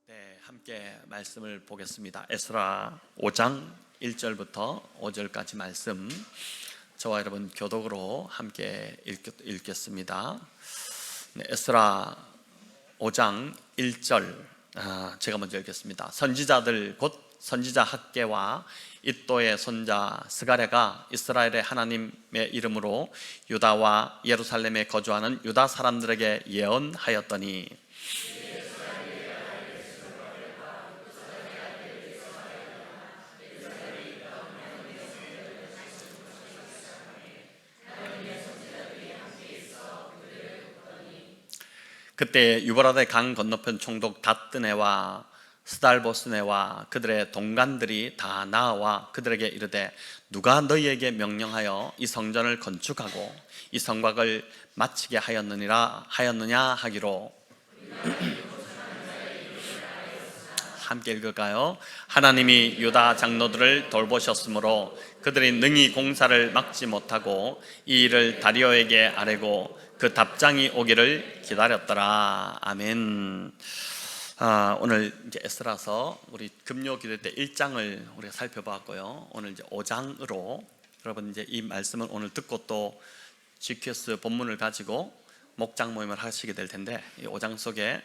네, 함께 말씀을 보겠습니다. 에스라 5장 1절부터 5절까지 말씀, 저와 여러분 교독으로 함께 읽겠습니다. 네, 에스라 5장 1절, 제가 먼저 읽겠습니다. 선지자들 곧 선지자 학개와 id도의 손자 스가랴가 이스라엘의 하나님의 이름으로 유다와 예루살렘에 거주하는 유다 사람들에게 예언하였더니, 그때 유브라데 강 건너편 총독 닷드네와 스달보스네와 그들의 동관들이 다 나와 그들에게 이르되, 누가 너희에게 명령하여 이 성전을 건축하고 이 성곽을 마치게 하였느냐 하기로. 함께 읽을까요? 하나님이 유다 장로들을 돌보셨으므로 그들이 능히 공사를 막지 못하고 이 일을 다리오에게 아뢰고 그 답장이 오기를 기다렸더라. 아멘. 오늘 이제 에스라서 우리 금요 기도 때 1장을 우리가 살펴봤고요. 오늘 이제 5장으로 여러분 이제 이 말씀은 오늘 듣고 또 GQS 본문을 가지고 목장 모임을 하시게 될 텐데, 이 5장 속에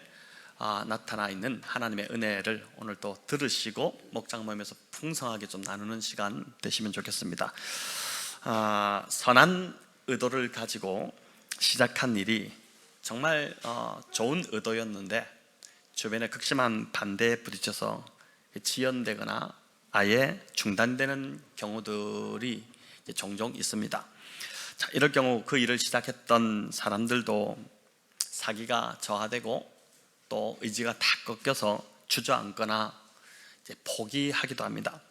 나타나 있는 하나님의 은혜를 오늘 또 들으시고 목장 모임에서 풍성하게 좀 나누는 시간 되시면 좋겠습니다. 선한 의도를 가지고 시작한 일이 정말 좋은 의도였는데 주변에 극심한 반대에 부딪혀서 지연되거나 아예 중단되는 경우들이 종종 있습니다. 자, 이럴 경우 그 일을 시작했던 사람들도 사기가 저하되고 또 의지가 다 꺾여서 주저앉거나 이제 포기하기도 합니다.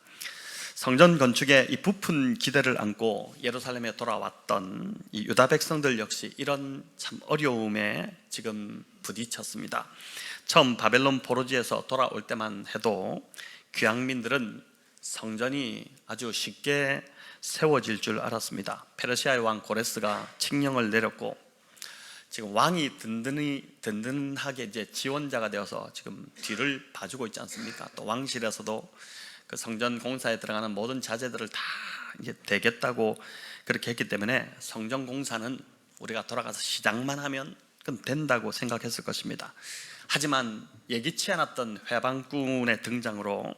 성전 건축에 이 부푼 기대를 안고 예루살렘에 돌아왔던 이 유다 백성들 역시 이런 참 어려움에 지금 부딪혔습니다. 처음 바벨론 포로지에서 돌아올 때만 해도 귀향민들은 성전이 아주 쉽게 세워질 줄 알았습니다. 페르시아의 왕 고레스가 칙령을 내렸고 지금 왕이 든든하게 이제 지원자가 되어서 지금 뒤를 봐주고 있지 않습니까? 또 왕실에서도 그 성전 공사에 들어가는 모든 자재들을 다 이제 되겠다고 그렇게 했기 때문에 성전 공사는 우리가 돌아가서 시작만 하면 그건 된다고 생각했을 것입니다. 하지만 예기치 않았던 회방꾼의 등장으로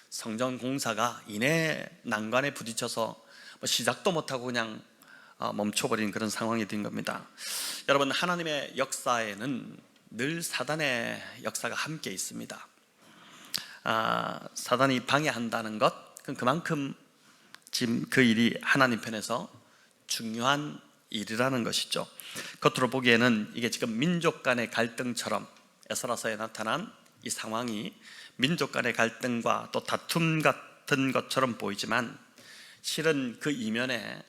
성전 공사가 이내 난관에 부딪혀서 시작도 못하고 그냥 멈춰버린 그런 상황이 된 겁니다. 여러분, 하나님의 역사에는 늘 사단의 역사가 함께 있습니다. 사단이 방해한다는 것, 그만큼 지금 그 일이 하나님 편에서 중요한 일이라는 것이죠. 겉으로 보기에는 이게 지금 민족 간의 갈등처럼 에스라서에 나타난 이 상황이 민족 간의 갈등과 또 다툼 같은 것처럼 보이지만 실은 그 이면에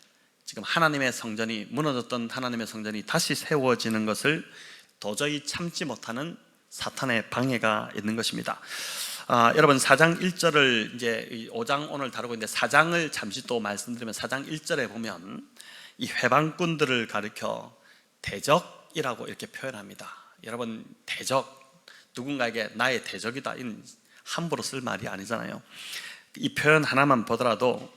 지금 하나님의 성전이 무너졌던 하나님의 성전이 다시 세워지는 것을 도저히 참지 못하는 사탄의 방해가 있는 것입니다. 여러분 4장 1절을 이제 5장 오늘 다루고 있는데 4장을 잠시 또 말씀드리면 4장 1절에 보면 이 회방꾼들을 가리켜 대적이라고 이렇게 표현합니다. 여러분, 대적, 누군가에게 나의 대적이다, 이는 함부로 쓸 말이 아니잖아요. 이 표현 하나만 보더라도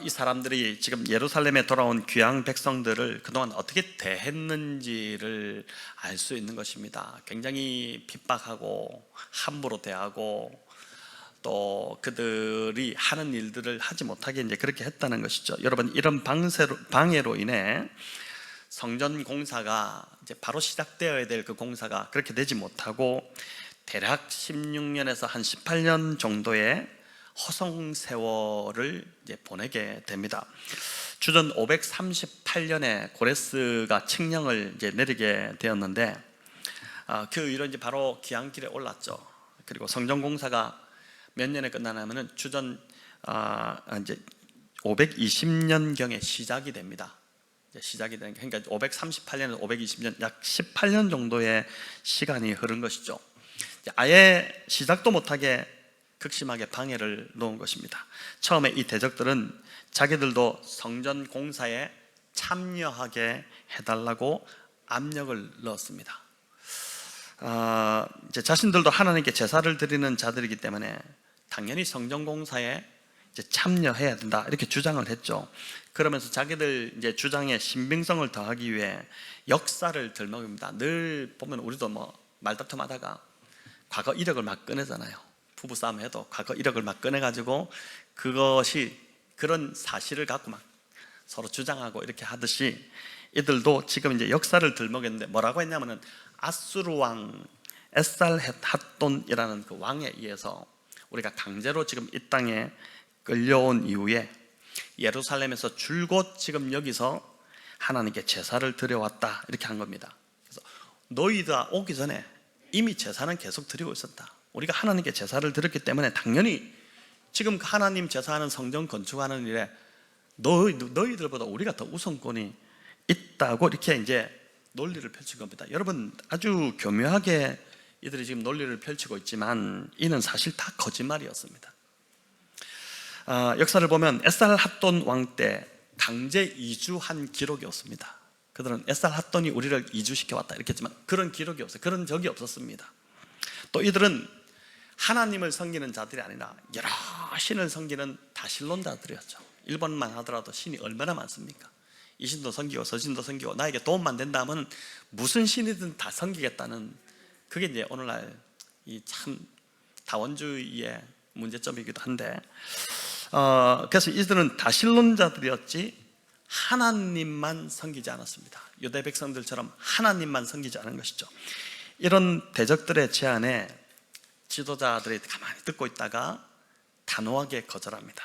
이 사람들이 지금 예루살렘에 돌아온 귀향 백성들을 그동안 어떻게 대했는지를 알 수 있는 것입니다. 굉장히 핍박하고 함부로 대하고 또 그들이 하는 일들을 하지 못하게 이제 그렇게 했다는 것이죠. 여러분, 이런 방해로 인해 성전 공사가 이제 바로 시작되어야 될 그 공사가 그렇게 되지 못하고 대략 16년에서 한 18년 정도의 허송 세월을 이제 보내게 됩니다. 주전 538년에 고레스가 칙령을 이제 내리게 되었는데 그 이후로 이제 바로 귀향길에 올랐죠. 그리고 성전 공사가 몇 년에 끝나냐면은 주전 이제 520년경에 시작이 됩니다. 시작이 되는, 그러니까 538년에서 520년, 약 18년 정도의 시간이 흐른 것이죠. 아예 시작도 못하게 극심하게 방해를 놓은 것입니다. 처음에 이 대적들은 자기들도 성전 공사에 참여하게 해달라고 압력을 넣었습니다. 이제 자신들도 하나님께 제사를 드리는 자들이기 때문에 당연히 성전공사에 이제 참여해야 된다 이렇게 주장을 했죠. 그러면서 자기들 이제 주장에 신빙성을 더하기 위해 역사를 들먹입니다. 늘 보면 우리도 뭐 말다툼하다가 과거 이력을 막 꺼내잖아요. 부부싸움 해도 과거 이력을 막 꺼내가지고 그것이 그런 사실을 갖고 막 서로 주장하고 이렇게 하듯이 이들도 지금 이제 역사를 들먹였는데 뭐라고 했냐면은 아수르 왕 에살핫돈이라는 그 왕에 의해서 우리가 강제로 지금 이 땅에 끌려온 이후에 예루살렘에서 줄곧 지금 여기서 하나님께 제사를 드려왔다 이렇게 한 겁니다. 그래서 너희들 오기 전에 이미 제사는 계속 드리고 있었다. 우리가 하나님께 제사를 드렸기 때문에 당연히 지금 하나님 제사하는 성전 건축하는 일에 너희들보다 우리가 더 우선권이 있다고 이렇게 이제 논리를 펼친 겁니다. 여러분 아주 교묘하게 이들이 지금 논리를 펼치고 있지만 이는 사실 다 거짓말이었습니다. 역사를 보면 에살핫돈 왕 때 강제 이주한 기록이 없습니다. 그들은 에살핫돈이 우리를 이주시켜 왔다 이렇게 했지만 그런 기록이 없어요. 그런 적이 없었습니다. 또 이들은 하나님을 섬기는 자들이 아니라 여러 신을 섬기는 다신론자들이었죠. 일본만 하더라도 신이 얼마나 많습니까? 이 신도 섬기고 저 신도 섬기고 나에게 도움만 된다면 무슨 신이든 다 섬기겠다는 그게 이제 오늘날 이 참 다원주의의 문제점이기도 한데 그래서 이들은 다신론자들이었지 하나님만 섬기지 않았습니다. 유대 백성들처럼 하나님만 섬기지 않은 것이죠. 이런 대적들의 제안에 지도자들이 가만히 듣고 있다가 단호하게 거절합니다.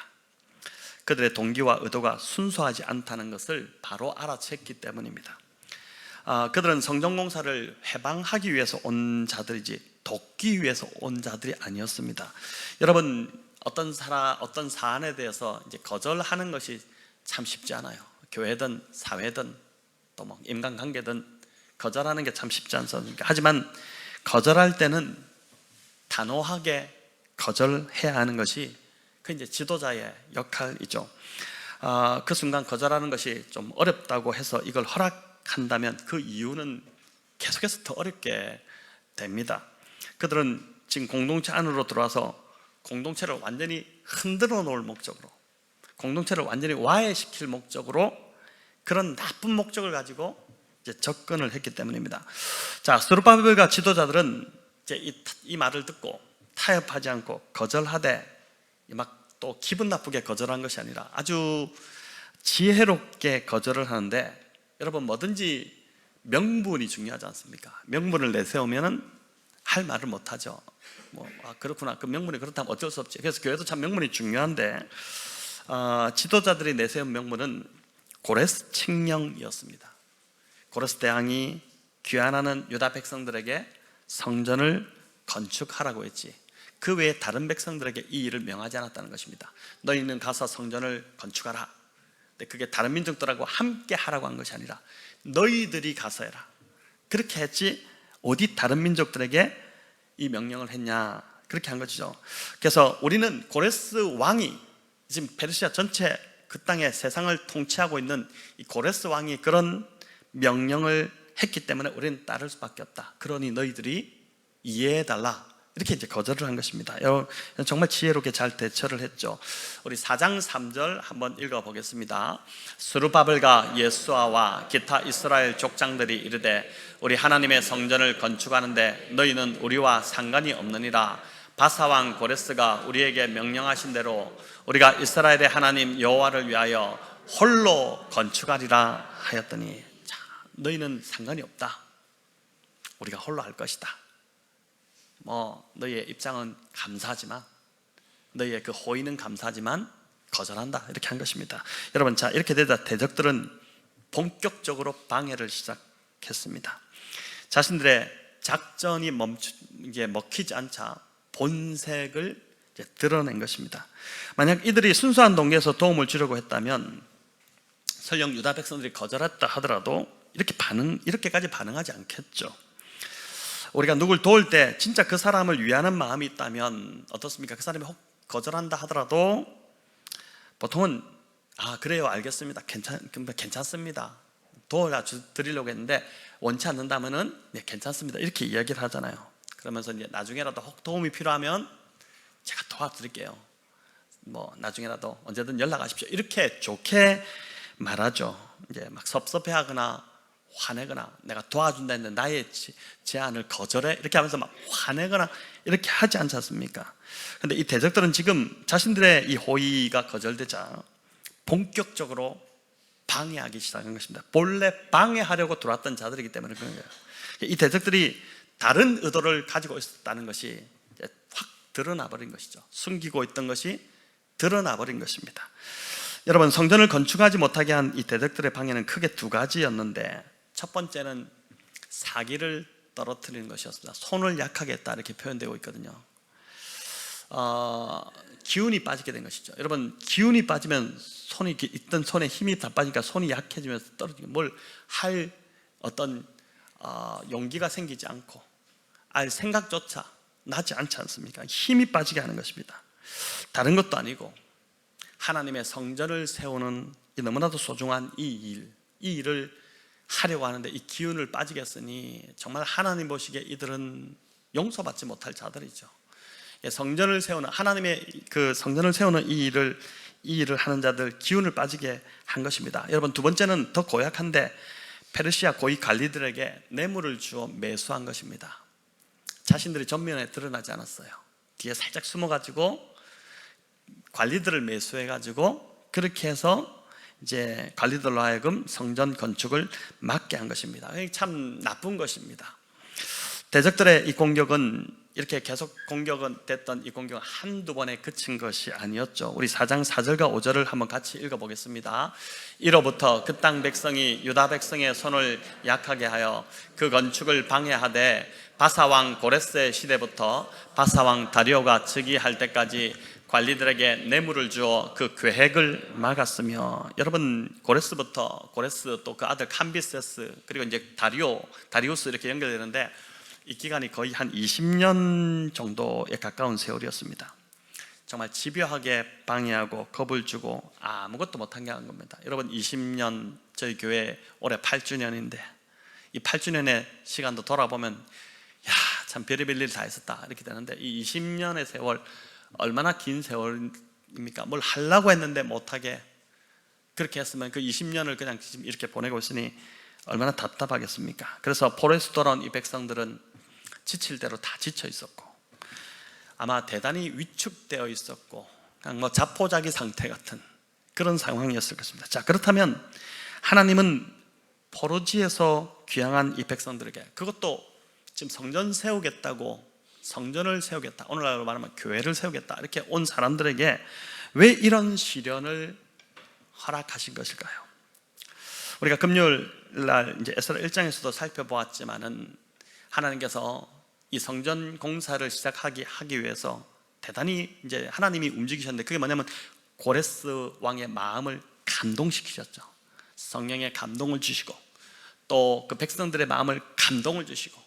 그들의 동기와 의도가 순수하지 않다는 것을 바로 알아챘기 때문입니다. 그들은 성전공사를 해방하기 위해서 온 자들이지 돕기 위해서 온 자들이 아니었습니다. 여러분 어떤 사안에 대해서 이제 거절하는 것이 참 쉽지 않아요. 교회든 사회든 또 뭐 인간관계든 거절하는 게 참 쉽지 않습니까? 하지만 거절할 때는 단호하게 거절해야 하는 것이 그 이제 지도자의 역할이죠. 그 순간 거절하는 것이 좀 어렵다고 해서 이걸 허락한다면 그 이유는 계속해서 더 어렵게 됩니다. 그들은 지금 공동체 안으로 들어와서 공동체를 완전히 흔들어 놓을 목적으로, 공동체를 완전히 와해시킬 목적으로 그런 나쁜 목적을 가지고 이제 접근을 했기 때문입니다. 자, 스룹바벨과 지도자들은 이제 이 말을 듣고 타협하지 않고 거절하되 막 또 기분 나쁘게 거절한 것이 아니라 아주 지혜롭게 거절을 하는데, 여러분 뭐든지 명분이 중요하지 않습니까? 명분을 내세우면은 할 말을 못 하죠. 그렇구나. 그 명분이 그렇다면 어쩔 수 없지. 그래서 교회도 참 명분이 중요한데 지도자들이 내세운 명분은 고레스 칙령이었습니다. 고레스 대왕이 귀환하는 유다 백성들에게 성전을 건축하라고 했지 그 외에 다른 백성들에게 이 일을 명하지 않았다는 것입니다. 너희는 가서 성전을 건축하라. 근데 그게 다른 민족들하고 함께 하라고 한 것이 아니라 너희들이 가서 해라. 그렇게 했지 어디 다른 민족들에게 이 명령을 했냐, 그렇게 한 것이죠. 그래서 우리는 고레스 왕이 지금 페르시아 전체 그 땅의 세상을 통치하고 있는 이 고레스 왕이 그런 명령을 했기 때문에 우리는 따를 수밖에 없다. 그러니 너희들이 이해해달라. 이렇게 이제 거절을 한 것입니다. 여러분 정말 지혜롭게 잘 대처를 했죠. 우리 4장 3절 한번 읽어보겠습니다. 스룹바벨과 예수아와 기타 이스라엘 족장들이 이르되 우리 하나님의 성전을 건축하는데 너희는 우리와 상관이 없느니라. 바사왕 고레스가 우리에게 명령하신 대로 우리가 이스라엘의 하나님 여호와를 위하여 홀로 건축하리라 하였더니, 자, 너희는 상관이 없다. 우리가 홀로 할 것이다. 너희의 입장은 감사하지만, 너희의 그 호의는 감사하지만 거절한다. 이렇게 한 것입니다. 여러분, 자, 이렇게 되자 대적들은 본격적으로 방해를 시작했습니다. 자신들의 작전이 이제 먹히지 않자 본색을 이제 드러낸 것입니다. 만약 이들이 순수한 동기에서 도움을 주려고 했다면 설령 유다 백성들이 거절했다 하더라도 이렇게까지 반응하지 않겠죠. 우리가 누굴 도울 때 진짜 그 사람을 위하는 마음이 있다면 어떻습니까? 그 사람이 혹 거절한다 하더라도 보통은 그래요, 알겠습니다, 괜찮습니다, 도와드리려고 했는데 원치 않는다면은 네, 괜찮습니다 이렇게 이야기를 하잖아요. 그러면서 이제 나중에라도 혹 도움이 필요하면 제가 도와드릴게요, 뭐 나중에라도 언제든 연락하십시오 이렇게 좋게 말하죠. 이제 막 섭섭해하거나 화내거나 내가 도와준다 했는데 나의 제안을 거절해 이렇게 하면서 막 화내거나 이렇게 하지 않지 않습니까? 근데 이 대적들은 지금 자신들의 이 호의가 거절되자 본격적으로 방해하기 시작한 것입니다. 본래 방해하려고 들어왔던 자들이기 때문에 그런 거예요. 이 대적들이 다른 의도를 가지고 있었다는 것이 이제 확 드러나 버린 것이죠. 숨기고 있던 것이 드러나 버린 것입니다. 여러분, 성전을 건축하지 못하게 한 이 대적들의 방해는 크게 두 가지였는데, 첫 번째는 사기를 떨어뜨리는 것이었습니다. 손을 약하게 했다 이렇게 표현되고 있거든요. 기운이 빠지게 된 것이죠. 여러분, 기운이 빠지면 손이 있던 손에 힘이 다 빠지니까 손이 약해지면서 떨어지고 뭘 할 어떤 용기가 생기지 않고 알 생각조차 나지 않지 않습니까? 힘이 빠지게 하는 것입니다. 다른 것도 아니고 하나님의 성전을 세우는 이 너무나도 소중한 이 일을 하려고 하는데 이 기운을 빠지게 했으니 정말 하나님 보시기에 이들은 용서받지 못할 자들이죠. 성전을 세우는 하나님의 그 성전을 세우는 이 일을 하는 자들 기운을 빠지게 한 것입니다. 여러분, 두 번째는 더 고약한데 페르시아 고위 관리들에게 뇌물을 주어 매수한 것입니다. 자신들이 전면에 드러나지 않았어요. 뒤에 살짝 숨어가지고 관리들을 매수해가지고 그렇게 해서 이제 관리들로 하여금 성전 건축을 막게 한 것입니다. 참 나쁜 것입니다. 대적들의 이 공격은 이렇게 계속 공격은 됐던 이 공격은 한두 번에 그친 것이 아니었죠. 우리 4장 4절과 5절을 한번 같이 읽어보겠습니다. 이로부터 그 땅 백성이 유다 백성의 손을 약하게 하여 그 건축을 방해하되 바사왕 고레스의 시대부터 바사왕 다리오가 즉위할 때까지 관리들에게 뇌물을 주어 그 계획을 막았으며, 여러분, 고레스 또 그 아들 캄비세스 그리고 이제 다리우스 이렇게 연결되는데 이 기간이 거의 한 20년 정도에 가까운 세월이었습니다. 정말 집요하게 방해하고 겁을 주고 아무것도 못한 게 아닌 겁니다. 여러분, 20년, 저희 교회 올해 8주년인데 이 8주년의 시간도 돌아보면 야, 참 별의별 일 다 했었다 이렇게 되는데, 이 20년의 세월 얼마나 긴 세월입니까? 뭘 하려고 했는데 못하게 그렇게 했으면 그 20년을 그냥 지금 이렇게 보내고 있으니 얼마나 답답하겠습니까? 그래서 포로에서 돌아온 이 백성들은 지칠 대로 다 지쳐 있었고 아마 대단히 위축되어 있었고 그냥 뭐 자포자기 상태 같은 그런 상황이었을 것입니다. 자, 그렇다면 하나님은 포로지에서 귀향한 이 백성들에게, 그것도 지금 성전을 세우겠다, 오늘날로 말하면 교회를 세우겠다 이렇게 온 사람들에게 왜 이런 시련을 허락하신 것일까요? 우리가 금요일 날 이제 에스라 1장에서도 살펴보았지만은 하나님께서 이 성전 공사를 하기 위해서 대단히 이제 하나님이 움직이셨는데, 그게 뭐냐면 고레스 왕의 마음을 감동시키셨죠. 성령의 감동을 주시고 또 그 백성들의 마음을 감동을 주시고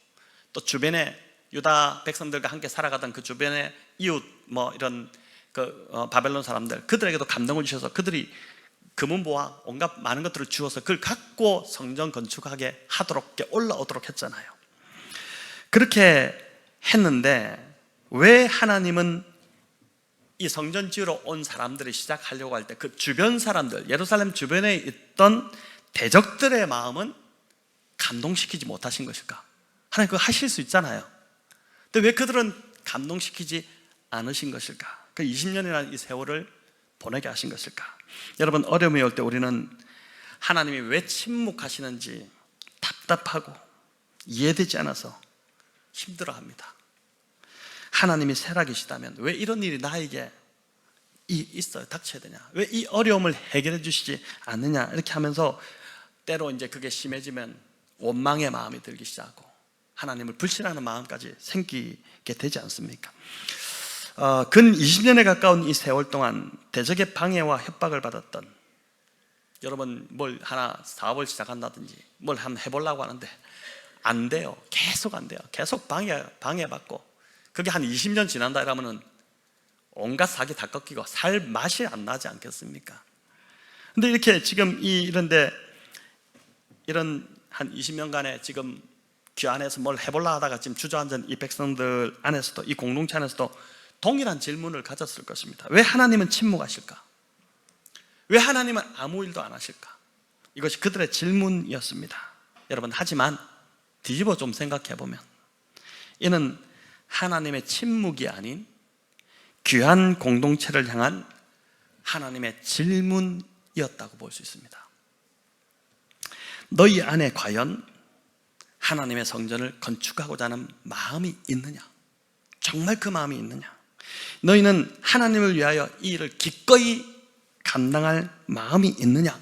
또 주변에 유다 백성들과 함께 살아가던 그 주변의 이웃 뭐 이런 바벨론 사람들, 그들에게도 감동을 주셔서 그들이 금은보화 온갖 많은 것들을 주어서 그걸 갖고 성전 건축하게 하도록 올라오도록 했잖아요. 그렇게 했는데 왜 하나님은 이 성전 지으러 온 사람들이 시작하려고 할 때 그 주변 사람들, 예루살렘 주변에 있던 대적들의 마음은 감동시키지 못하신 것일까? 하나님 그거 하실 수 있잖아요. 근데 왜 그들은 감동시키지 않으신 것일까? 그 20년이라는 이 세월을 보내게 하신 것일까? 여러분, 어려움이 올 때 우리는 하나님이 왜 침묵하시는지 답답하고 이해되지 않아서 힘들어합니다. 하나님이 살아계시다면 왜 이런 일이 나에게 있어요? 닥쳐야 되냐? 왜 이 어려움을 해결해 주시지 않느냐? 이렇게 하면서 때로 이제 그게 심해지면 원망의 마음이 들기 시작하고 하나님을 불신하는 마음까지 생기게 되지 않습니까? 근 20년에 가까운 이 세월 동안 대적의 방해와 협박을 받았던, 여러분 뭘 하나 사업을 시작한다든지 뭘 한번 해보려고 하는데 안 돼요. 계속 안 돼요. 계속 방해받고 그게 한 20년 지난다 이러면은 온갖 사기 다 꺾이고 살 맛이 안 나지 않겠습니까? 근데 이렇게 지금 이런데 이런 한 20년간의 지금 귀 안에서 뭘 해볼라 하다가 지금 주저앉은 이 백성들 안에서도, 이 공동체 안에서도 동일한 질문을 가졌을 것입니다. 왜 하나님은 침묵하실까? 왜 하나님은 아무 일도 안 하실까? 이것이 그들의 질문이었습니다. 여러분, 하지만 뒤집어 좀 생각해 보면 이는 하나님의 침묵이 아닌 귀한 공동체를 향한 하나님의 질문이었다고 볼 수 있습니다. 너희 안에 과연 하나님의 성전을 건축하고자 하는 마음이 있느냐? 정말 그 마음이 있느냐? 너희는 하나님을 위하여 이 일을 기꺼이 감당할 마음이 있느냐?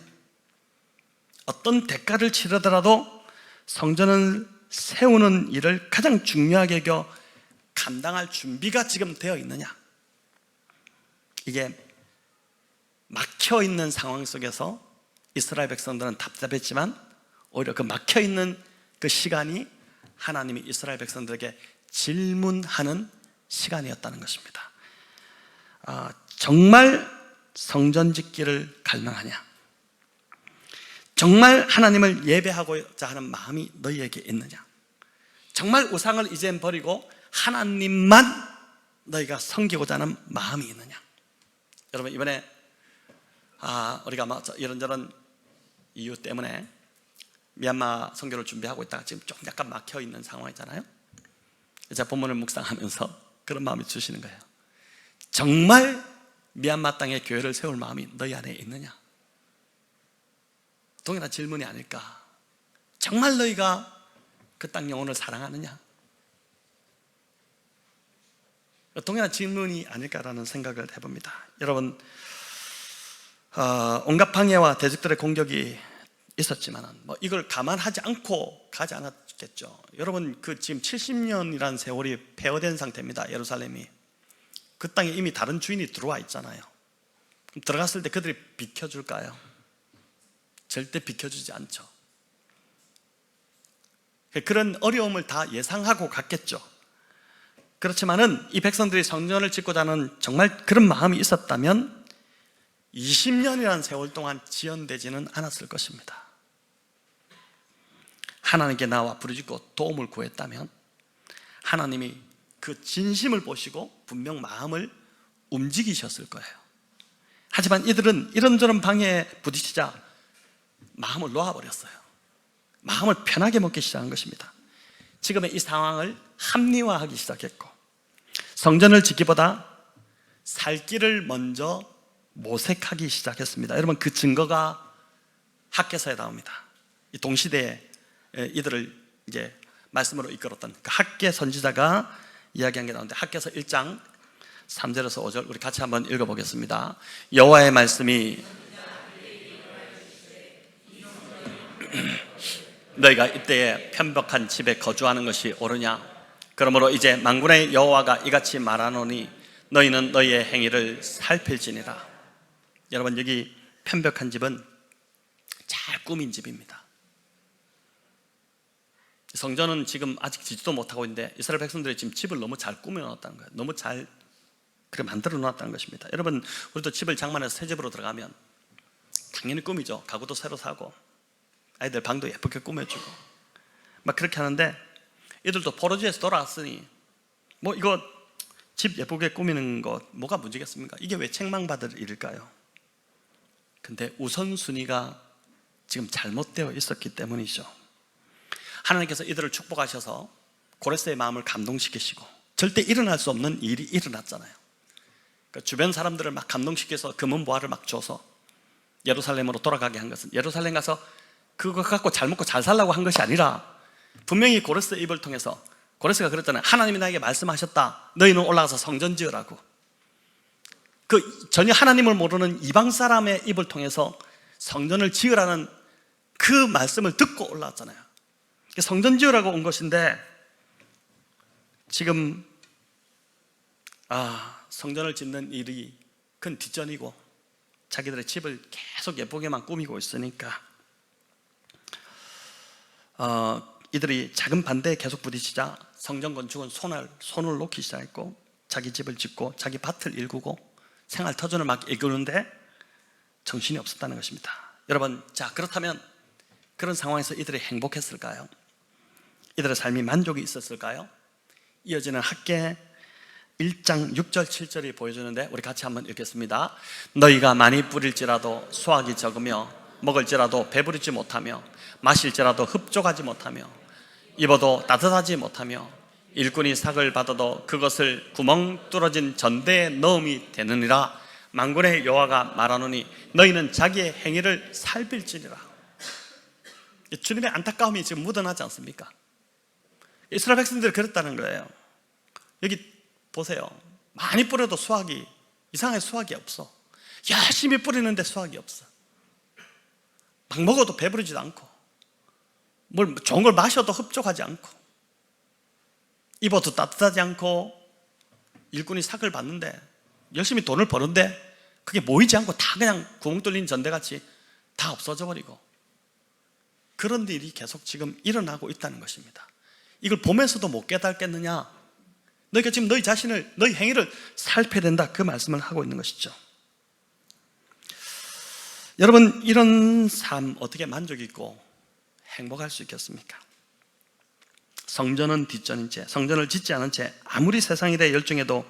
어떤 대가를 치르더라도 성전을 세우는 일을 가장 중요하게 여겨 감당할 준비가 지금 되어 있느냐? 이게 막혀있는 상황 속에서 이스라엘 백성들은 답답했지만 오히려 그 막혀있는 그 시간이 하나님이 이스라엘 백성들에게 질문하는 시간이었다는 것입니다. 정말 성전 짓기를 갈망하냐? 정말 하나님을 예배하고자 하는 마음이 너희에게 있느냐? 정말 우상을 이젠 버리고 하나님만 너희가 섬기고자 하는 마음이 있느냐? 여러분, 이번에 우리가 이런저런 이유 때문에 미얀마 선교를 준비하고 있다가 지금 좀 약간 막혀있는 상황이잖아요. 제가 본문을 묵상하면서 그런 마음이 주시는 거예요. 정말 미얀마 땅에 교회를 세울 마음이 너희 안에 있느냐? 동일한 질문이 아닐까? 정말 너희가 그 땅 영혼을 사랑하느냐? 동일한 질문이 아닐까라는 생각을 해봅니다. 여러분, 온갖 방해와 대적들의 공격이 있었지만 이걸 감안하지 않고 가지 않았겠죠. 여러분, 그 지금 70년이라는 세월이 폐허된 상태입니다. 예루살렘이. 그 땅에 이미 다른 주인이 들어와 있잖아요. 그럼 들어갔을 때 그들이 비켜줄까요? 절대 비켜주지 않죠. 그런 어려움을 다 예상하고 갔겠죠. 그렇지만은 이 백성들이 성전을 짓고자 하는 정말 그런 마음이 있었다면 20년이라는 세월 동안 지연되지는 않았을 것입니다. 하나님께 나와 부르짖고 도움을 구했다면 하나님이 그 진심을 보시고 분명 마음을 움직이셨을 거예요. 하지만 이들은 이런저런 방해에 부딪히자 마음을 놓아버렸어요. 마음을 편하게 먹기 시작한 것입니다. 지금의 이 상황을 합리화하기 시작했고, 성전을 짓기보다 살 길을 먼저 모색하기 시작했습니다. 여러분, 그 증거가 학개서에 나옵니다. 이 동시대에 이들을 이제 말씀으로 이끌었던 그 학개 선지자가 이야기한 게 나오는데, 학개서 1장 3절에서 5절 우리 같이 한번 읽어보겠습니다. 여호와의 말씀이 너희가 이때에 편벽한 집에 거주하는 것이 옳으냐? 그러므로 이제 만군의 여호와가 이같이 말하노니 너희는 너희의 행위를 살필지니라. 여러분, 여기 편벽한 집은 잘 꾸민 집입니다. 성전은 지금 아직 짓지도 못하고 있는데 이스라엘 백성들이 지금 집을 너무 잘 꾸며놨다는 거예요. 너무 잘 그렇게 만들어 놨다는 것입니다. 여러분, 우리도 집을 장만해서 새 집으로 들어가면 당연히 꾸미죠. 가구도 새로 사고 아이들 방도 예쁘게 꾸며주고 막 그렇게 하는데, 이들도 포로지에서 돌아왔으니 뭐 이거 집 예쁘게 꾸미는 거 뭐가 문제겠습니까? 이게 왜 책망받을 일일까요? 근데 우선순위가 지금 잘못되어 있었기 때문이죠. 하나님께서 이들을 축복하셔서 고레스의 마음을 감동시키시고 절대 일어날 수 없는 일이 일어났잖아요. 그러니까 주변 사람들을 막 감동시켜서 금은보화를 막 줘서 예루살렘으로 돌아가게 한 것은, 예루살렘 가서 그거 갖고 잘 먹고 잘 살라고 한 것이 아니라 분명히 고레스의 입을 통해서, 고레스가 그랬잖아요. 하나님이 나에게 말씀하셨다. 너희는 올라가서 성전 지으라고. 그 전혀 하나님을 모르는 이방 사람의 입을 통해서 성전을 지으라는 그 말씀을 듣고 올라왔잖아요. 성전 지으라고 온 것인데, 지금 성전을 짓는 일이 큰 뒷전이고 자기들의 집을 계속 예쁘게만 꾸미고 있으니까 이들이 작은 반대에 계속 부딪히자 성전 건축은 손을 놓기 시작했고, 자기 집을 짓고 자기 밭을 일구고 생활 터전을 막 이끄는데 정신이 없었다는 것입니다. 여러분, 자, 그렇다면 그런 상황에서 이들이 행복했을까요? 이들의 삶이 만족이 있었을까요? 이어지는 학개 1장 6절 7절이 보여주는데 우리 같이 한번 읽겠습니다. 너희가 많이 뿌릴지라도 수확이 적으며 먹을지라도 배부르지 못하며 마실지라도 흡족하지 못하며 입어도 따뜻하지 못하며 일꾼이 삭을 받아도 그것을 구멍 뚫어진 전대에 넣음이 되느니라. 만군의 여호와가 말하노니 너희는 자기의 행위를 살필지니라. 주님의 안타까움이 지금 묻어나지 않습니까? 이스라엘 백성들이 그랬다는 거예요. 여기 보세요. 많이 뿌려도 수확이, 이상하게 수확이 없어. 열심히 뿌리는데 수확이 없어. 막 먹어도 배부르지도 않고, 뭘 좋은 걸 마셔도 흡족하지 않고, 입어도 따뜻하지 않고, 일꾼이 삭을 받는데 열심히 돈을 버는데 그게 모이지 않고 다 그냥 구멍 뚫린 전대같이 다 없어져 버리고, 그런 일이 계속 지금 일어나고 있다는 것입니다. 이걸 보면서도 못 깨닫겠느냐? 너희가 지금 너희 자신을, 너희 행위를 살펴야 된다, 그 말씀을 하고 있는 것이죠. 여러분, 이런 삶 어떻게 만족 있고 행복할 수 있겠습니까? 성전은 뒷전인 채, 성전을 짓지 않은 채 아무리 세상 일에 열중해도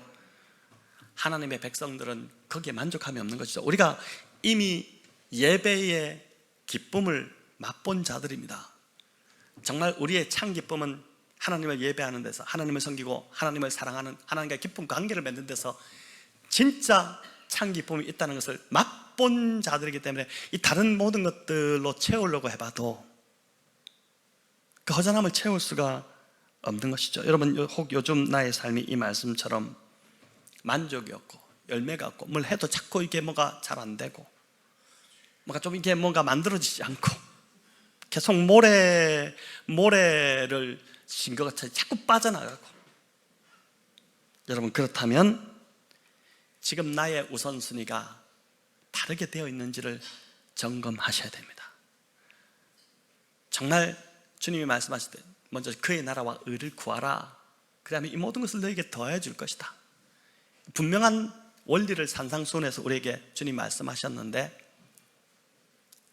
하나님의 백성들은 거기에 만족함이 없는 것이죠. 우리가 이미 예배의 기쁨을 맛본 자들입니다. 정말 우리의 참 기쁨은 하나님을 예배하는 데서, 하나님을 섬기고 하나님을 사랑하는, 하나님과 깊은 관계를 맺는 데서 진짜 참 기쁨이 있다는 것을 맛본 자들이기 때문에 이 다른 모든 것들로 채우려고 해봐도 그 허전함을 채울 수가 없는 것이죠. 여러분, 혹 요즘 나의 삶이 이 말씀처럼 만족이 없고 열매가 없고 뭘 해도 자꾸 이게 뭐가 잘 안 되고 뭔가 좀 이게 뭔가 만들어지지 않고 계속 모래를 신 것 같이 자꾸 빠져나가고, 여러분, 그렇다면 지금 나의 우선순위가 다르게 되어 있는지를 점검하셔야 됩니다. 정말 주님이 말씀하실 때 먼저 그의 나라와 의를 구하라, 그 다음에 이 모든 것을 너에게 더해 줄 것이다. 분명한 원리를 산상수훈해서 우리에게 주님 말씀하셨는데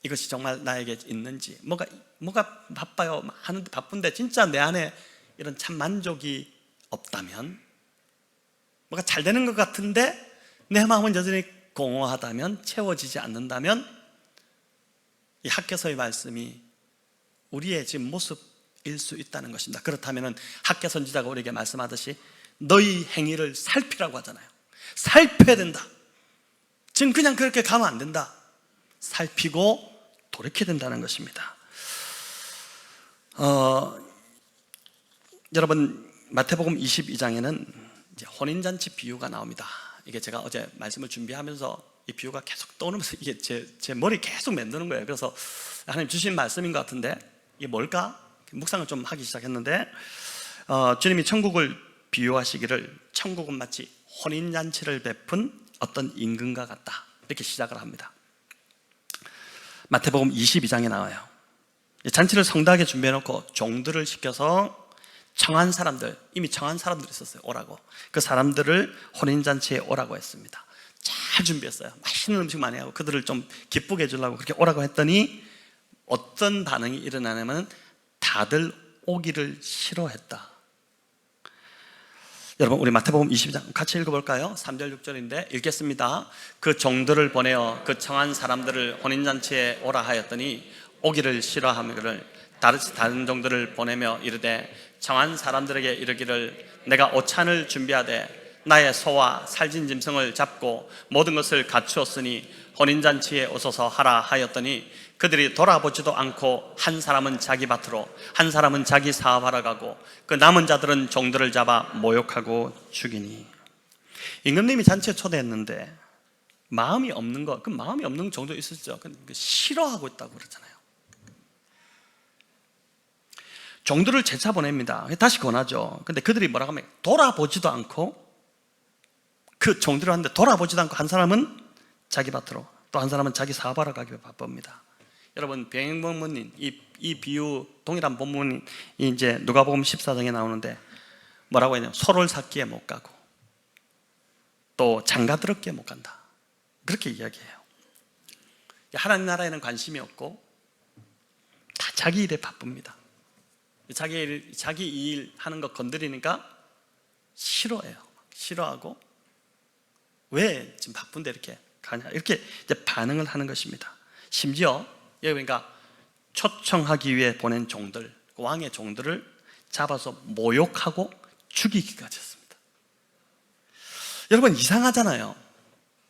이것이 정말 나에게 있는지, 뭐가 바빠요, 하는데 바쁜데 진짜 내 안에 이런 참 만족이 없다면, 뭐가 잘 되는 것 같은데 내 마음은 여전히 공허하다면, 채워지지 않는다면 이 학개서의 말씀이 우리의 지금 모습일 수 있다는 것입니다. 그렇다면 학개 선지자가 우리에게 말씀하듯이 너희 행위를 살피라고 하잖아요. 살펴야 된다. 지금 그냥 그렇게 가면 안 된다. 살피고 돌이켜야 된다는 것입니다. 여러분, 마태복음 22장에는 이제 혼인잔치 비유가 나옵니다. 이게 제가 어제 말씀을 준비하면서 이 비유가 계속 떠오르면서 이게 제 머리 계속 맴도는 거예요. 그래서 하나님 주신 말씀인 것 같은데 이게 뭘까? 묵상을 좀 하기 시작했는데 주님이 천국을 비유하시기를 천국은 마치 혼인잔치를 베푼 어떤 임금과 같다, 이렇게 시작을 합니다. 마태복음 22장에 나와요. 잔치를 성대하게 준비해놓고 종들을 시켜서 청한 사람들, 이미 청한 사람들이 있었어요. 오라고. 그 사람들을 혼인잔치에 오라고 했습니다. 잘 준비했어요. 맛있는 음식 많이 하고 그들을 좀 기쁘게 해주려고 그렇게 오라고 했더니 어떤 반응이 일어나냐면 다들 오기를 싫어했다. 여러분, 우리 마태복음 22장 같이 읽어볼까요? 3절 6절인데 읽겠습니다. 그 종들을 보내어 그 청한 사람들을 혼인잔치에 오라 하였더니 오기를 싫어하기를 다른 종들을 보내며 이르되 청한 사람들에게 이르기를 내가 오찬을 준비하되 나의 소와 살진 짐승을 잡고 모든 것을 갖추었으니 혼인잔치에 오소서 하라 하였더니 그들이 돌아보지도 않고 한 사람은 자기 밭으로 한 사람은 자기 사업하러 가고 그 남은 자들은 종들을 잡아 모욕하고 죽이니. 임금님이 잔치에 초대했는데 마음이 없는 거, 그 마음이 없는 종도 있었죠. 싫어하고 있다고 그러잖아요. 종들을 재차 보냅니다. 다시 권하죠. 근데 그들이 뭐라고 하면 돌아보지도 않고, 그 종들을 하는데 돌아보지도 않고 한 사람은 자기 밭으로 또 한 사람은 자기 사업하러 가기 바쁩니다. 여러분, 병행본문인 이 비유 동일한 본문이 이제 누가복음 14장에 나오는데 뭐라고 했냐면 소를 삭기에 못 가고 또 장가들었기에 못 간다, 그렇게 이야기해요. 하나님 나라에는 관심이 없고 다 자기 일에 바쁩니다. 자기 일 하는 거 건드리니까 싫어해요. 싫어하고 왜 지금 바쁜데 이렇게 가냐, 이렇게 이제 반응을 하는 것입니다. 심지어 여기 그러니까 초청하기 위해 보낸 종들, 왕의 종들을 잡아서 모욕하고 죽이기까지 했습니다. 여러분, 이상하잖아요.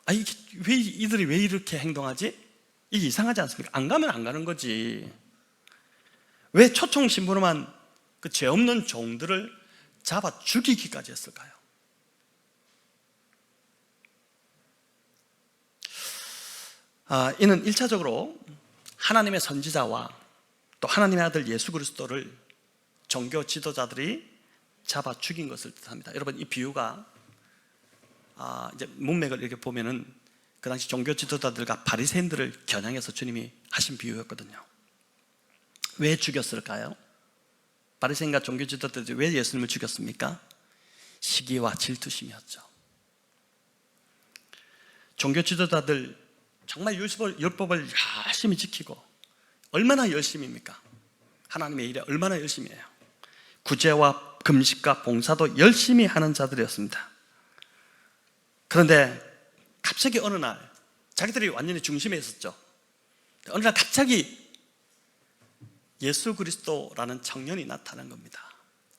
이들이 왜 이렇게 행동하지? 이게 이상하지 않습니까? 안 가면 안 가는 거지. 왜 초청 신부로만 그 죄 없는 종들을 잡아 죽이기까지 했을까요? 이는 1차적으로 하나님의 선지자와 또 하나님의 아들 예수 그리스도를 종교 지도자들이 잡아 죽인 것을 뜻합니다. 여러분, 이 비유가 이제 문맥을 이렇게 보면은 그 당시 종교 지도자들과 바리새인들을 겨냥해서 주님이 하신 비유였거든요. 왜 죽였을까요? 바리새인과 종교 지도자들이 왜 예수님을 죽였습니까? 시기와 질투심이었죠. 종교 지도자들 정말 율법을 열심히 지키고, 얼마나 열심입니까? 하나님의 일에 얼마나 열심히 해요. 구제와 금식과 봉사도 열심히 하는 자들이었습니다. 그런데 갑자기 어느 날 자기들이 완전히 중심에 있었죠. 어느 날 갑자기 예수 그리스도라는 청년이 나타난 겁니다.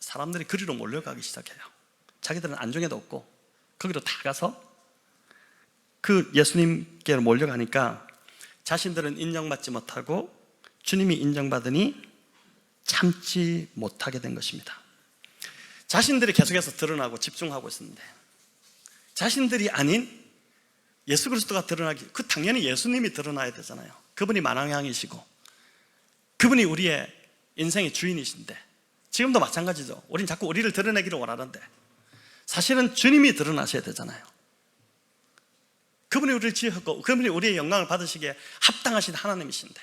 사람들이 그리로 몰려가기 시작해요. 자기들은 안중에도 없고 거기로 다 가서 그 예수님께로 몰려가니까 자신들은 인정받지 못하고 주님이 인정받으니 참지 못하게 된 것입니다. 자신들이 계속해서 드러나고 집중하고 있었는데 자신들이 아닌 예수 그리스도가 드러나기, 당연히 예수님이 드러나야 되잖아요. 그분이 만왕왕이시고 그분이 우리의 인생의 주인이신데, 지금도 마찬가지죠. 우린 자꾸 우리를 드러내기를 원하는데 사실은 주님이 드러나셔야 되잖아요. 그분이 우리를 지으셨고 그분이 우리의 영광을 받으시기에 합당하신 하나님이신데,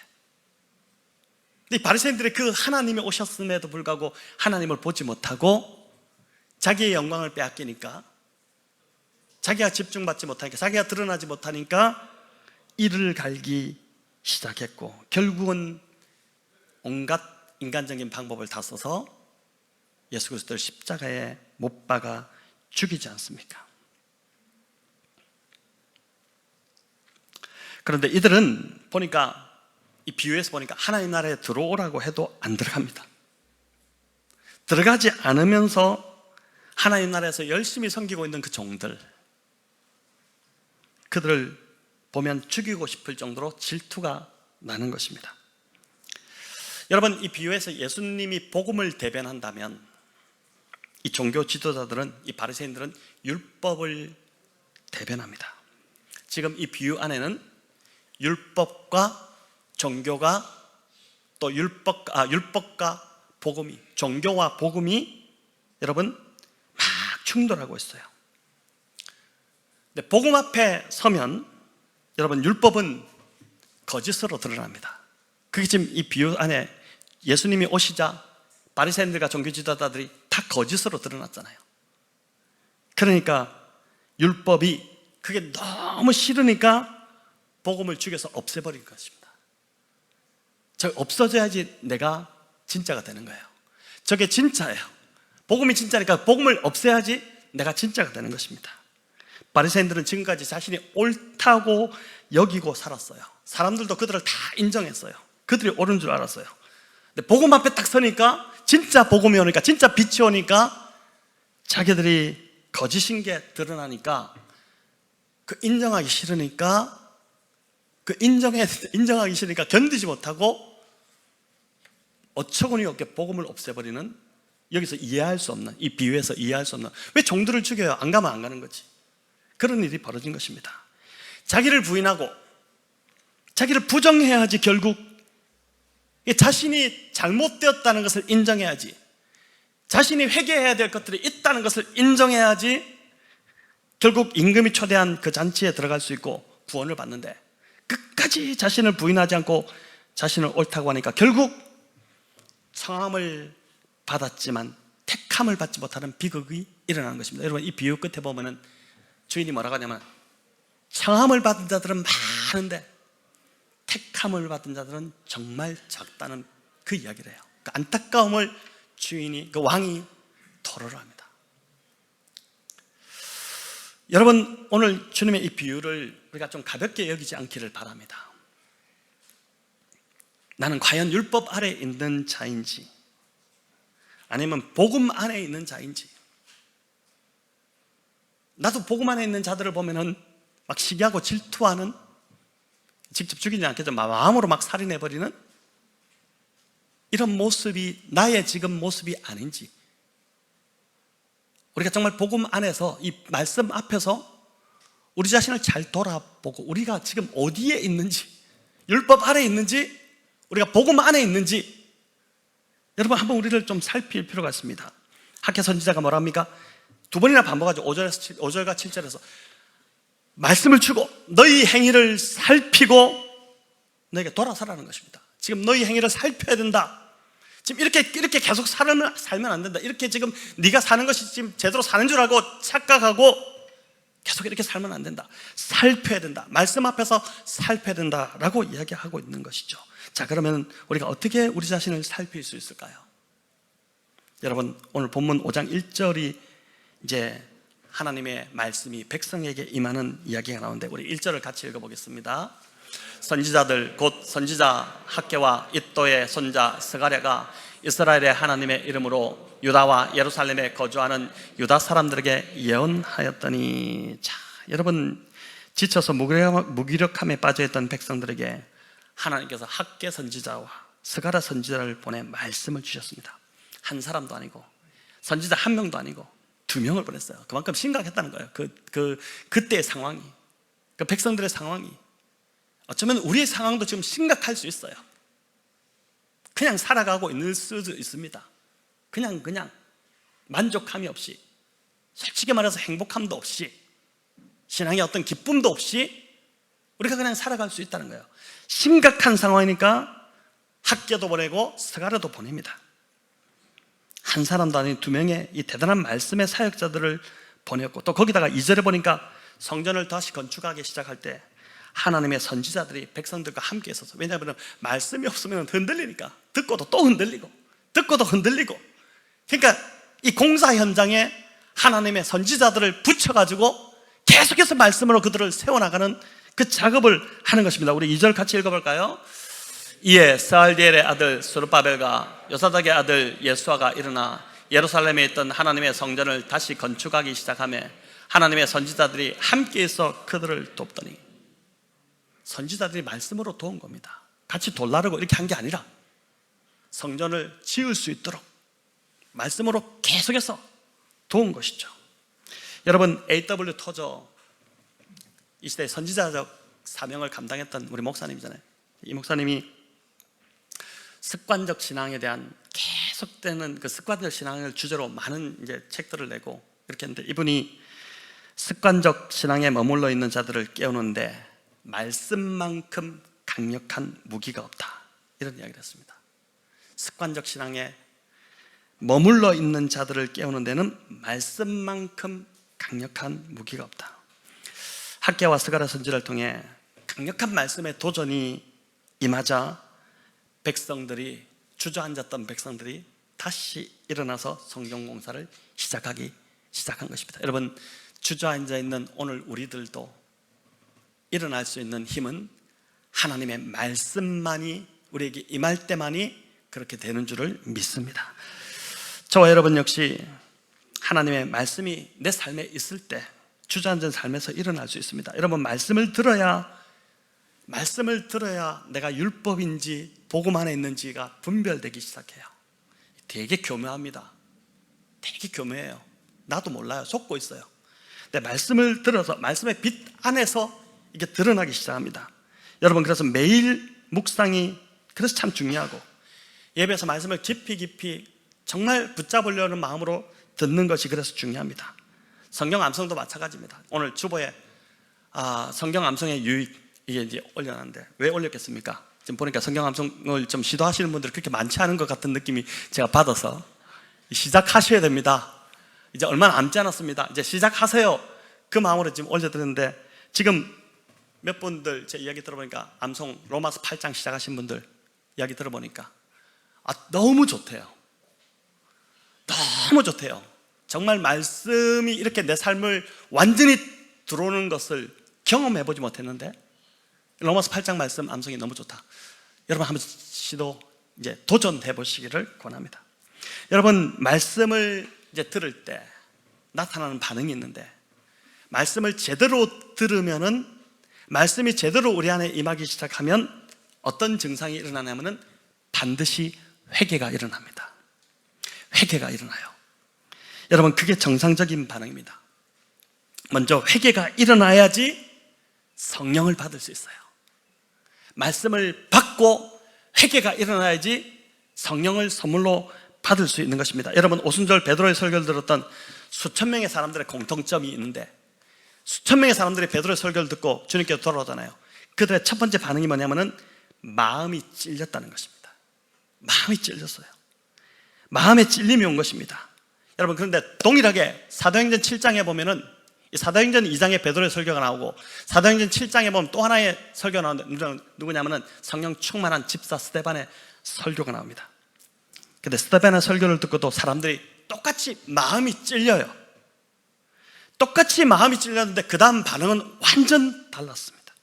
근데 바리새인들이 그 하나님이 오셨음에도 불구하고 하나님을 보지 못하고 자기의 영광을 빼앗기니까, 자기가 집중받지 못하니까, 자기가 드러나지 못하니까 이를 갈기 시작했고, 결국은 온갖 인간적인 방법을 다 써서 예수 그리스도를 십자가에 못 박아 죽이지 않습니까? 그런데 이들은 보니까, 이 비유에서 보니까 하나님 나라에 들어오라고 해도 안 들어갑니다. 들어가지 않으면서 하나님 나라에서 열심히 섬기고 있는 그 종들, 그들을 보면 죽이고 싶을 정도로 질투가 나는 것입니다. 여러분, 이 비유에서 예수님이 복음을 대변한다면 이 종교 지도자들은, 이 바리새인들은 율법을 대변합니다. 지금 이 비유 안에는 율법과 종교가, 또 율법과 복음이, 종교와 복음이 여러분 막 충돌하고 있어요. 근데 복음 앞에 서면 여러분 율법은 거짓으로 드러납니다. 그게 지금 이 비유 안에 예수님이 오시자 바리새인들과 종교 지도자들이 다 거짓으로 드러났잖아요. 그러니까 율법이 그게 너무 싫으니까 복음을 죽여서 없애버린 것입니다. 저 없어져야지 내가 진짜가 되는 거예요. 저게 진짜예요. 복음이 진짜니까 복음을 없애야지 내가 진짜가 되는 것입니다. 바리새인들은 지금까지 자신이 옳다고 여기고 살았어요. 사람들도 그들을 다 인정했어요. 그들이 옳은 줄 알았어요. 근데 복음 앞에 딱 서니까, 진짜 복음이 오니까, 진짜 빛이 오니까 자기들이 거짓인 게 드러나니까, 그 인정하기 싫으니까, 인정하기 싫으니까 견디지 못하고 어처구니 없게 복음을 없애버리는, 여기서 이해할 수 없는, 이 비유에서 이해할 수 없는, 왜 종들을 죽여요? 안 가면 안 가는 거지. 그런 일이 벌어진 것입니다. 자기를 부인하고 자기를 부정해야지, 결국 자신이 잘못되었다는 것을 인정해야지, 자신이 회개해야 될 것들이 있다는 것을 인정해야지 결국 임금이 초대한 그 잔치에 들어갈 수 있고 구원을 받는데, 끝까지 자신을 부인하지 않고 자신을 옳다고 하니까 결국 성함을 받았지만 택함을 받지 못하는 비극이 일어나는 것입니다. 여러분, 이 비유 끝에 보면은 주인이 뭐라고 하냐면, 성함을 받은 자들은 많은데 택함을 받은 자들은 정말 작다는 그 이야기를 해요. 그 안타까움을 주인이, 그 왕이 토로를 합니다. 여러분, 오늘 주님의 이 비유를 우리가 좀 가볍게 여기지 않기를 바랍니다. 나는 과연 율법 아래 있는 자인지 아니면 복음 안에 있는 자인지. 나도 복음 안에 있는 자들을 보면은 막 시기하고 질투하는, 직접 죽이지 않겠지만 마음으로 막 살인해버리는 이런 모습이 나의 지금 모습이 아닌지, 우리가 정말 복음 안에서 이 말씀 앞에서 우리 자신을 잘 돌아보고 우리가 지금 어디에 있는지, 율법 아래 있는지 우리가 복음 안에 있는지 여러분 한번 우리를 좀 살필 필요가 있습니다. 학개 선지자가 뭐랍니까? 두 번이나 반복하죠. 5절과 7절에서 말씀을 주고 너희 행위를 살피고 너에게 돌아서라는 것입니다. 지금 너희 행위를 살펴야 된다. 지금 이렇게 계속 살면 안 된다. 이렇게 지금 네가 사는 것이 지금 제대로 사는 줄 알고 착각하고 계속 이렇게 살면 안 된다. 살펴야 된다. 말씀 앞에서 살펴야 된다라고 이야기하고 있는 것이죠. 자, 그러면 우리가 어떻게 우리 자신을 살필 수 있을까요? 여러분, 오늘 본문 5장 1절이 이제 하나님의 말씀이 백성에게 임하는 이야기가 나오는데 우리 1절을 같이 읽어보겠습니다. 선지자들 곧 선지자 학개와 잇도의 손자 스가랴가 이스라엘의 하나님의 이름으로 유다와 예루살렘에 거주하는 유다 사람들에게 예언하였더니, 자, 여러분, 지쳐서 무기력함에 빠져있던 백성들에게 하나님께서 학개 선지자와 스가랴 선지자를 보내 말씀을 주셨습니다. 한 사람도 아니고 선지자 한 명도 아니고 2명을 보냈어요. 그만큼 심각했다는 거예요. 그때의 상황이, 그 백성들의 상황이. 어쩌면 우리의 상황도 지금 심각할 수 있어요. 그냥 살아가고 있을 수도 있습니다. 그냥 만족함이 없이, 솔직히 말해서 행복함도 없이, 신앙의 어떤 기쁨도 없이 우리가 그냥 살아갈 수 있다는 거예요. 심각한 상황이니까 학개도 보내고 스가랴도 보냅니다. 한 사람도 아닌 2명의 이 대단한 말씀의 사역자들을 보냈고, 또 거기다가 2절에 보니까 성전을 다시 건축하기 시작할 때 하나님의 선지자들이 백성들과 함께 있어서, 왜냐하면 말씀이 없으면 흔들리니까 듣고도 또 흔들리고 듣고도 흔들리고, 그러니까 이 공사 현장에 하나님의 선지자들을 붙여가지고 계속해서 말씀으로 그들을 세워나가는 그 작업을 하는 것입니다. 우리 2절 같이 읽어볼까요? 이에 스알디엘의 아들 스룹바벨과 요사닥의 아들 예수아가 일어나 예루살렘에 있던 하나님의 성전을 다시 건축하기 시작하며 하나님의 선지자들이 함께해서 그들을 돕더니, 선지자들이 말씀으로 도운 겁니다. 같이 돌나르고 이렇게 한 게 아니라 성전을 지을 수 있도록 말씀으로 계속해서 도운 것이죠. 여러분, A.W. 토저, 이 시대의 선지자적 사명을 감당했던 우리 목사님이잖아요. 이 목사님이 습관적 신앙에 대한 계속되는 그 습관적 신앙을 주제로 많은 이제 책들을 내고 이렇게 했는데, 이분이 습관적 신앙에 머물러 있는 자들을 깨우는데 말씀만큼 강력한 무기가 없다, 이런 이야기를 했습니다. 습관적 신앙에 머물러 있는 자들을 깨우는 데는 말씀만큼 강력한 무기가 없다. 학개와 스가랴 선지자를 통해 강력한 말씀의 도전이 임하자 백성들이, 주저앉았던 백성들이 다시 일어나서 성경 공사를 시작한 것입니다. 여러분, 주저앉아 있는 오늘 우리들도 일어날 수 있는 힘은 하나님의 말씀만이 우리에게 임할 때만이 그렇게 되는 줄을 믿습니다. 저와 여러분 역시 하나님의 말씀이 내 삶에 있을 때 주저앉은 삶에서 일어날 수 있습니다. 여러분, 말씀을 들어야 내가 율법인지 복음 안에 있는지가 분별되기 시작해요. 되게 교묘합니다. 되게 교묘해요. 나도 몰라요. 속고 있어요. 근데 말씀을 들어서 말씀의 빛 안에서 이게 드러나기 시작합니다. 여러분, 그래서 매일 묵상이 그래서 참 중요하고, 예배에서 말씀을 깊이 정말 붙잡으려는 마음으로 듣는 것이 그래서 중요합니다. 성경 암송도 마찬가지입니다. 오늘 주보에 성경 암송의 유익, 이게 이제 올려놨는데 왜 올렸겠습니까? 지금 보니까 성경 암송을 좀 시도하시는 분들이 그렇게 많지 않은 것 같은 느낌이 제가 받아서 시작하셔야 됩니다. 이제 얼마 남지 않았습니다. 이제 시작하세요. 그 마음으로 지금 올려드렸는데, 지금 몇 분들 제 이야기 들어보니까 암송 로마서 8장 시작하신 분들 이야기 들어보니까 너무 좋대요. 너무 좋대요. 정말 말씀이 이렇게 내 삶을 완전히 들어오는 것을 경험해보지 못했는데, 로마서 8장 말씀 암송이 너무 좋다. 여러분 한번 이제 도전해 보시기를 권합니다. 여러분, 말씀을 이제 들을 때 나타나는 반응이 있는데, 말씀을 제대로 들으면은, 말씀이 제대로 우리 안에 임하기 시작하면 어떤 증상이 일어나냐면은 반드시 회개가 일어납니다. 회개가 일어나요. 여러분, 그게 정상적인 반응입니다. 먼저 회개가 일어나야지 성령을 받을 수 있어요. 말씀을 받고 회개가 일어나야지 성령을 선물로 받을 수 있는 것입니다. 여러분, 오순절 베드로의 설교를 들었던 수천 명의 사람들의 공통점이 있는데, 수천 명의 사람들이 베드로의 설교를 듣고 주님께로 돌아오잖아요. 그들의 첫 번째 반응이 뭐냐면은 마음이 찔렸다는 것입니다. 마음이 찔렸어요. 마음에 찔림이 온 것입니다. 여러분, 그런데 동일하게 사도행전 7장에 보면은, 이 사도행전 2장에 베드로의 설교가 나오고, 사도행전 7장에 보면 또 하나의 설교가 나오는데, 누구냐면은 성령 충만한 집사 스데반의 설교가 나옵니다. 근데 스데반의 설교를 듣고도 사람들이 똑같이 마음이 찔려요. 똑같이 마음이 찔렸는데 그 다음 반응은 완전 달랐습니다.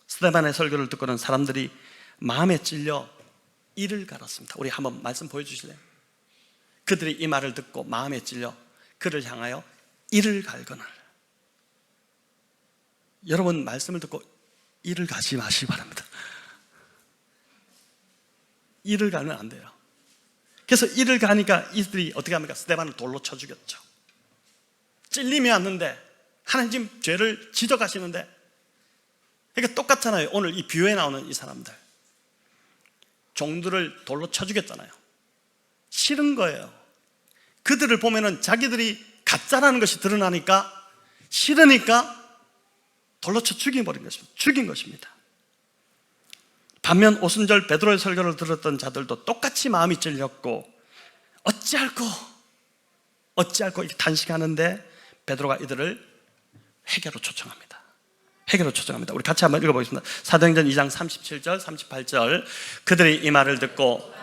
스데반의 설교를 듣고는 사람들이 마음에 찔려 이를 갈았습니다. 우리 한번 말씀 보여주실래요? 그들이 이 말을 듣고 마음에 찔려 그를 향하여 이를 갈거늘. 여러분, 말씀을 듣고 이를 가지 마시기 바랍니다. 이를 가면 안 돼요. 그래서 이를 가니까 이들이 어떻게 합니까? 스데반을 돌로 쳐 죽였죠. 찔림이 왔는데 하나님 죄를 지적하시는데, 그러니까 똑같잖아요. 오늘 이 비유에 나오는 이 사람들, 종들을 돌로 쳐 죽였잖아요. 싫은 거예요. 그들을 보면은 자기들이 가짜라는 것이 드러나니까 싫으니까 돌로 쳐 죽여버린 것입니다. 죽인 것입니다. 반면 오순절 베드로의 설교를 들었던 자들도 똑같이 마음이 찔렸고 어찌할꼬 이렇게 단식하는데 베드로가 이들을 회개로 초청합니다. 회개로 초청합니다. 우리 같이 한번 읽어보겠습니다. 사도행전 2장 37절 38절. 그들이 이 말을 듣고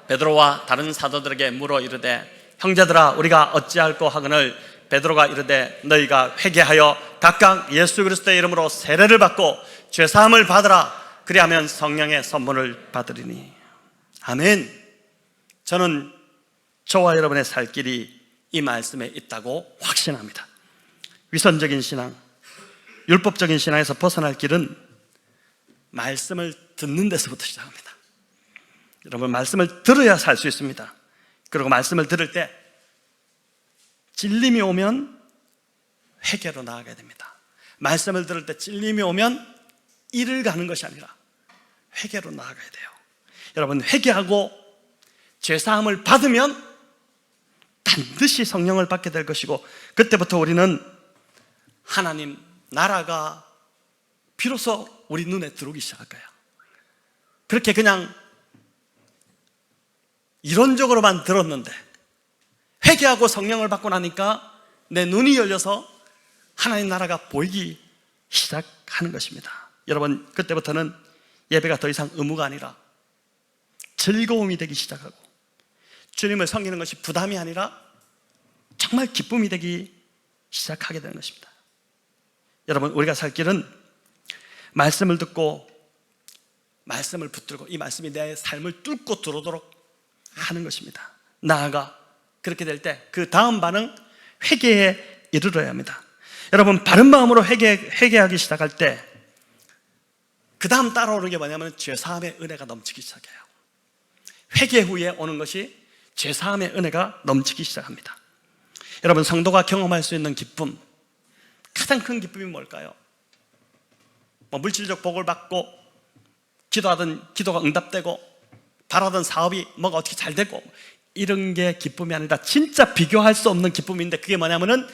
베드로와 다른 사도들에게 물어 이르되, 형제들아, 우리가 어찌할꼬 하거늘 베드로가 이르되, 너희가 회개하여 각각 예수 그리스도의 이름으로 세례를 받고 죄사함을 받으라. 그리하면 성령의 선물을 받으리니. 아멘. 저는 저와 여러분의 살 길이 이 말씀에 있다고 확신합니다. 위선적인 신앙, 율법적인 신앙에서 벗어날 길은 말씀을 듣는 데서부터 시작합니다. 여러분, 말씀을 들어야 살 수 있습니다. 그리고 말씀을 들을 때 찔림이 오면 회개로 나아가야 됩니다. 말씀을 들을 때 찔림이 오면 이를 가는 것이 아니라 회개로 나아가야 돼요. 여러분, 회개하고 죄사함을 받으면 반드시 성령을 받게 될 것이고, 그때부터 우리는 하나님 나라가 비로소 우리 눈에 들어오기 시작할 거예요. 그렇게 그냥 이론적으로만 들었는데 회개하고 성령을 받고 나니까 내 눈이 열려서 하나님 나라가 보이기 시작하는 것입니다. 여러분, 그때부터는 예배가 더 이상 의무가 아니라 즐거움이 되기 시작하고, 주님을 섬기는 것이 부담이 아니라 정말 기쁨이 되기 시작하게 되는 것입니다. 여러분, 우리가 살 길은 말씀을 듣고 말씀을 붙들고 이 말씀이 내 삶을 뚫고 들어오도록 하는 것입니다. 나아가 그렇게 될 때 그 다음 반응, 회개에 이르러야 합니다. 여러분, 바른 마음으로 회개하기 시작할 때 그 다음 따라오는 게 뭐냐면 죄사함의 은혜가 넘치기 시작해요. 회개 후에 오는 것이 죄사함의 은혜가 넘치기 시작합니다. 여러분, 성도가 경험할 수 있는 기쁨, 가장 큰 기쁨이 뭘까요? 물질적 복을 받고 기도하던 기도가 응답되고 바라던 사업이 뭐가 어떻게 잘 되고 이런 게 기쁨이 아니라 진짜 비교할 수 없는 기쁨인데, 그게 뭐냐면은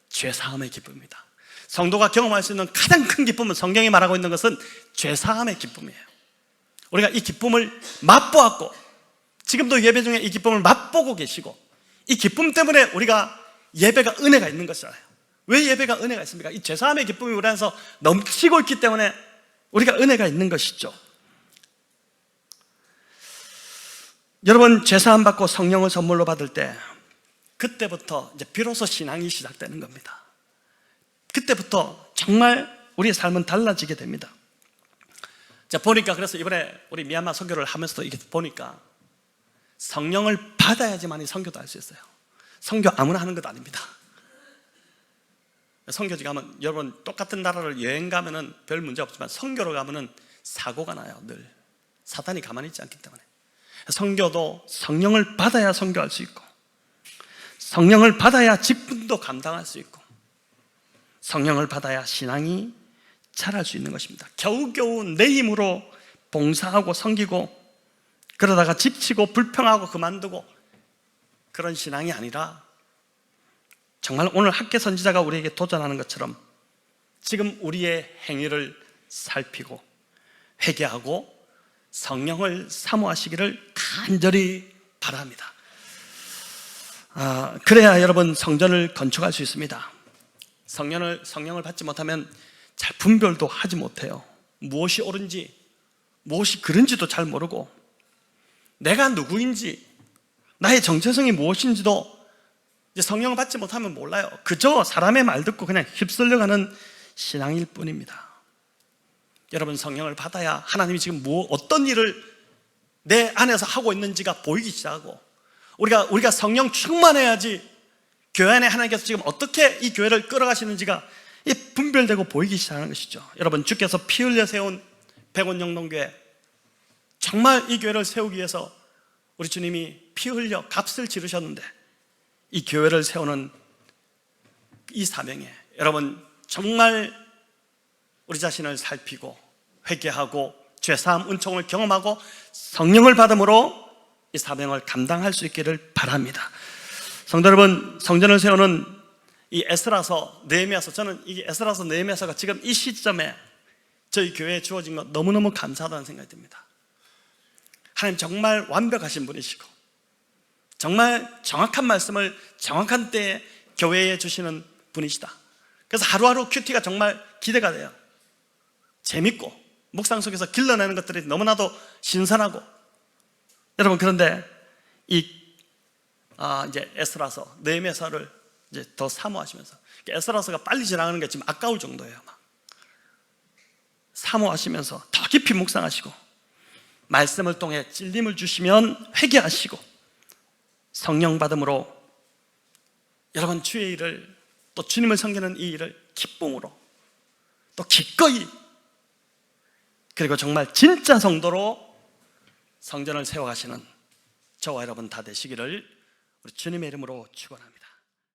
죄사함의 기쁨입니다. 성도가 경험할 수 있는 가장 큰 기쁨은, 성경이 말하고 있는 것은 죄사함의 기쁨이에요. 우리가 이 기쁨을 맛보았고 지금도 예배 중에 이 기쁨을 맛보고 계시고, 이 기쁨 때문에 우리가 예배가 은혜가 있는 것이잖아요. 왜 예배가 은혜가 있습니까? 이 죄사함의 기쁨이 우리 안에서 넘치고 있기 때문에 우리가 은혜가 있는 것이죠. 여러분 죄사함 받고 성령을 선물로 받을 때 그때부터 이제 비로소 신앙이 시작되는 겁니다. 그때부터 정말 우리의 삶은 달라지게 됩니다. 자, 보니까 그래서 이번에 우리 미얀마 선교를 하면서도 이게 보니까 성령을 받아야지만 선교도 할 수 있어요. 선교 아무나 하는 것 아닙니다. 선교지 가면 여러분 똑같은 나라를 여행 가면은 별 문제 없지만 선교로 가면은 사고가 나요. 늘 사탄이 가만히 있지 않기 때문에. 선교도 성령을 받아야 선교할 수 있고, 성령을 받아야 직분도 감당할 수 있고, 성령을 받아야 신앙이 자랄 수 있는 것입니다. 겨우겨우 내 힘으로 봉사하고 섬기고 그러다가 지치고 불평하고 그만두고 그런 신앙이 아니라 정말 오늘 학계 선지자가 우리에게 도전하는 것처럼 지금 우리의 행위를 살피고 회개하고 성령을 사모하시기를 간절히 바랍니다. 그래야 여러분 성전을 건축할 수 있습니다. 성령을 받지 못하면 잘 분별도 하지 못해요. 무엇이 옳은지 무엇이 그른지도 잘 모르고 내가 누구인지 나의 정체성이 무엇인지도 이제 성령을 받지 못하면 몰라요. 그저 사람의 말 듣고 그냥 휩쓸려가는 신앙일 뿐입니다. 여러분 성령을 받아야 하나님이 지금 어떤 일을 내 안에서 하고 있는지가 보이기 시작하고 우리가 성령 충만해야지 교회 안에 하나님께서 지금 어떻게 이 교회를 끌어가시는지가 분별되고 보이기 시작하는 것이죠. 여러분 주께서 피 흘려 세운 백원영동교회, 정말 이 교회를 세우기 위해서 우리 주님이 피 흘려 값을 지르셨는데 이 교회를 세우는 이 사명에 여러분 정말 우리 자신을 살피고 회개하고 죄사함 은총을 경험하고 성령을 받음으로 이 사명을 감당할 수 있기를 바랍니다. 성도 여러분, 성전을 세우는 이 에스라서 느헤미야서, 저는 이 에스라서 느헤미야서가 지금 이 시점에 저희 교회에 주어진 것 너무너무 감사하다는 생각이 듭니다. 하나님 정말 완벽하신 분이시고 정말 정확한 말씀을 정확한 때에 교회에 주시는 분이시다. 그래서 하루하루 큐티가 정말 기대가 돼요. 재밌고 묵상 속에서 길러내는 것들이 너무나도 신선하고. 여러분 그런데 이제 에스라서 느헤미야서를 이제 더 사모하시면서, 에스라서가 빨리 지나가는 게 지금 아까울 정도예요. 막 사모하시면서 더 깊이 묵상하시고 말씀을 통해 찔림을 주시면 회개하시고 성령 받음으로 여러분 주의 일을, 또 주님을 섬기는 이 일을 기쁨으로 또 기꺼이, 그리고 정말 진짜 성도로 성전을 세워가시는 저와 여러분 다 되시기를 우리 주님의 이름으로 축원합니다.